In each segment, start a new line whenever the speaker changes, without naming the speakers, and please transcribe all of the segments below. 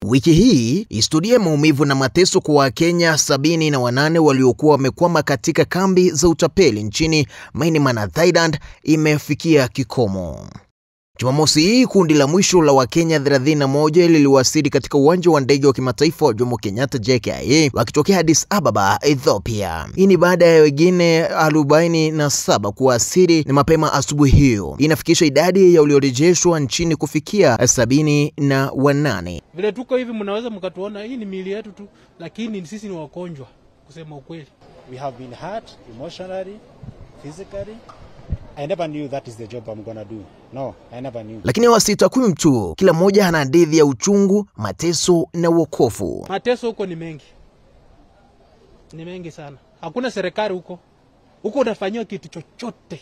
Wiki hii, historia ya maumivu na mateso kwa Wakenya 78 waliokuwa wamekwama katika kambi za utapeli nchini Myanmar na Thailand imefikia kikomo. Jumamosi hii, kundi la mwisho la Wakenya 31 liliwasili katika uwanja wa ndege wa kimataifa wa Jomo Kenyatta JKIA wakitokea Addis Ababa, Ethiopia. Hii ni baada ya wengine 47 kuwasili na mapema asubuhi hiyo. Inafikisha idadi ya waliorejeshwa nchini kufikia 78.
Vile tuko hivi mnaweza mkatuona hii ni miili yetu tu, lakini sisi ni wagonjwa kusema ukweli.
We have been hurt emotionally, physically. I never knew that is the job I'm gonna do. No, I never knew.
Lakini wasitakwimu tu, kila mmoja ana hadithi ya uchungu, mateso na wokovu.
Mateso huko ni mengi. Ni mengi sana. Hakuna serikali huko. Huko unafanywa kitu chochote.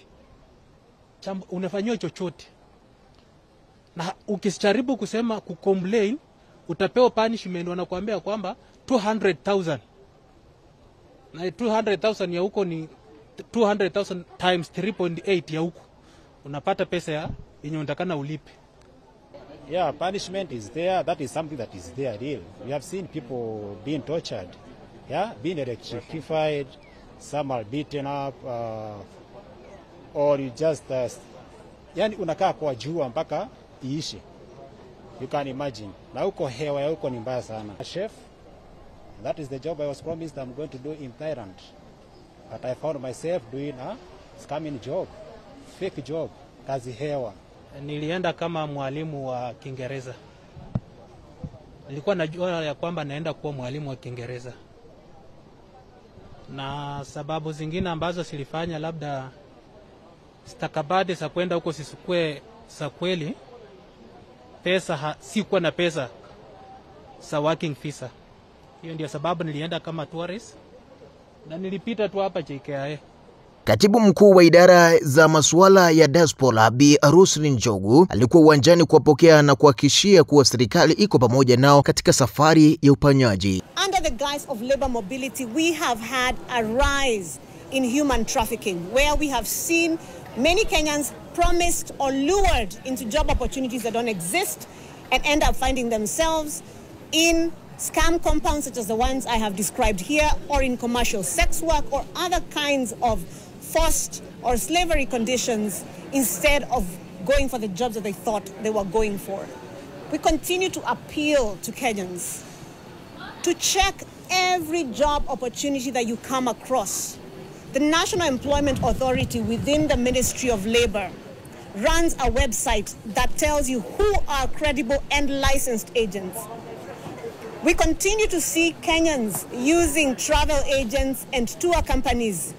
Unafanywa chochote. Na ukijaribu kusema kucomplain, utapewa punishment, wanakuambia kwamba 200,000. Na 200,000 ya huko ni 200,000 times 3.8 ya huko. Unapata pesa ya yenye unatakana ulipe.
Yeah, punishment is there. That is something that is there real. We have seen people being tortured. Yeah, being electrified. Some are beaten up. Or you just yani unakaa kwa jua mpaka iishe. You can imagine. Na huko hewa ya huko ni mbaya sana. Chef, that is the job I was promised I'm going to do in Thailand. But I found myself doing a scamming job, fake job, kazi hewa.
Nilienda kama mwalimu wa Kiingereza. Nilikuwa najua ya kwamba naenda kuwa mwalimu wa Kiingereza. Na sababu zingine ambazo silifanya labda stakabadhi za kwenda huko sisukue za kweli. Pesa sikuwa na pesa za working visa. Hiyo ndio sababu nilienda kama tourist. Na nilipita tu hapa JKIA.
Katibu mkuu wa idara za masuala ya diaspora Bi Roslyn Njogu alikuwa uwanjani kuwapokea na kuhakikishia kuwa serikali iko pamoja nao katika safari ya uponyaji.
Under the guise of labor mobility, we have had a rise in human trafficking, where we have seen many Kenyans promised or lured into job opportunities that don't exist and end up finding themselves in scam compounds such as the ones I have described here, or in commercial sex work or other kinds of forced or slavery conditions instead of going for the jobs that they thought they were going for. We continue to appeal to Kenyans to check every job opportunity that you come across. The National Employment Authority within the Ministry of Labor runs a website that tells you who are credible and licensed agents. We continue to see Kenyans using travel agents and tour companies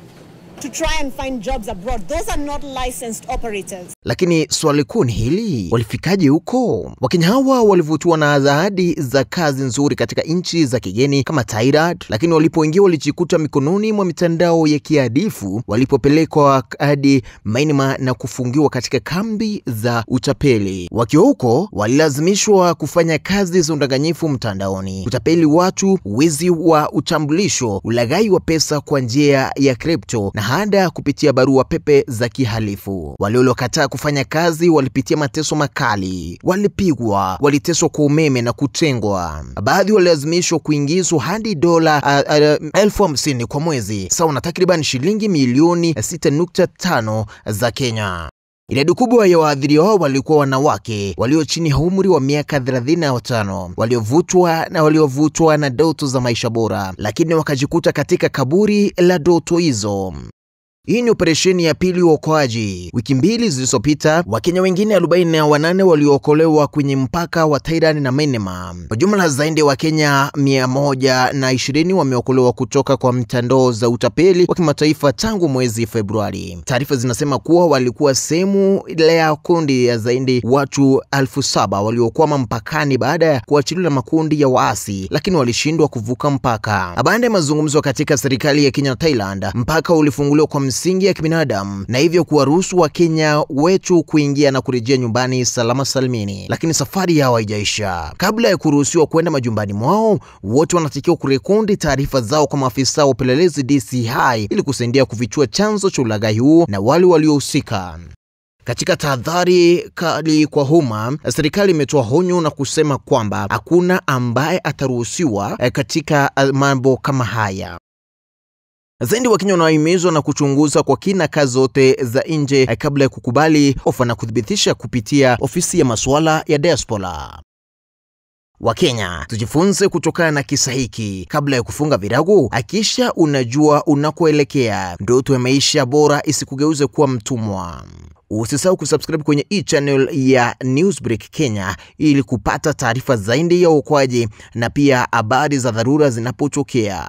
to try and find jobs abroad. Those are not licensed operators.
Lakini swali kuu ni hili, walifikaje huko? Wakenya hawa walivutiwa na ahadi za kazi nzuri katika nchi za kigeni kama Thailand, lakini walipoingia walijikuta mikononi mwa mitandao ya kihalifu walipopelekwa hadi Myanmar na kufungiwa katika kambi za utapeli. Wakiwa huko, walilazimishwa kufanya kazi za udanganyifu mtandaoni, utapeli watu, wizi wa utambulisho, ulaghai wa pesa kwa njia ya crypto na hada kupitia barua pepe za kihalifu. Waliokataa kufanya kazi walipitia mateso makali, walipigwa, waliteswa kwa umeme na kutengwa. Baadhi walilazimishwa kuingizwa hadi dola 50,000 kwa mwezi, sawa na takriban shilingi milioni 6.5 za Kenya. Idadi kubwa ya waathiriwa walikuwa wanawake walio chini ya umri wa miaka 35, waliovutwa na ndoto za maisha bora, lakini wakajikuta katika kaburi la ndoto hizo. Hii ni operesheni ya pili ya uokoaji. Wiki mbili zilizopita, Wakenya wengine 48 waliokolewa kwenye mpaka wa Thailand na Myanmar. Kwa jumla zaidi ya Wakenya 120 wameokolewa kutoka kwa mitandao za utapeli wa kimataifa tangu mwezi Februari. Taarifa zinasema kuwa walikuwa sehemu ya kundi ya zaidi watu 7,000 waliokwama mpakani baada ya kuachiliwa na makundi ya waasi, lakini walishindwa kuvuka mpaka. Baada ya mazungumzo katika serikali ya Kenya na Thailand, mpaka ulifunguliwa kwa msingi ya kibinadamu na hivyo kuwaruhusu Wakenya wetu kuingia na kurejea nyumbani salama salimini. Lakini safari yao haijaisha. Kabla ya kuruhusiwa kwenda majumbani mwao, wote wanatakiwa kurekodi taarifa zao kwa maafisa wa upelelezi DCI ili kusaidia kufichua chanzo cha ulaghai huo na wale waliohusika. Katika tahadhari kali kwa umma, serikali imetoa onyo na kusema kwamba hakuna ambaye ataruhusiwa katika mambo kama haya. Zaidi Wakenya wanahimizwa na kuchunguza kwa kina kazi zote za nje kabla ya kukubali ofa na kuthibitisha kupitia ofisi ya masuala ya diaspora. Wakenya, tujifunze kutokana na kisa hiki. Kabla ya kufunga virago, hakikisha unajua unakoelekea. Ndoto ya maisha bora isikugeuze kuwa mtumwa. Usisahau kusubscribe kwenye hii channel ya Newsbreak Kenya ili kupata taarifa zaidi ya uokoaji na pia habari za dharura zinapotokea.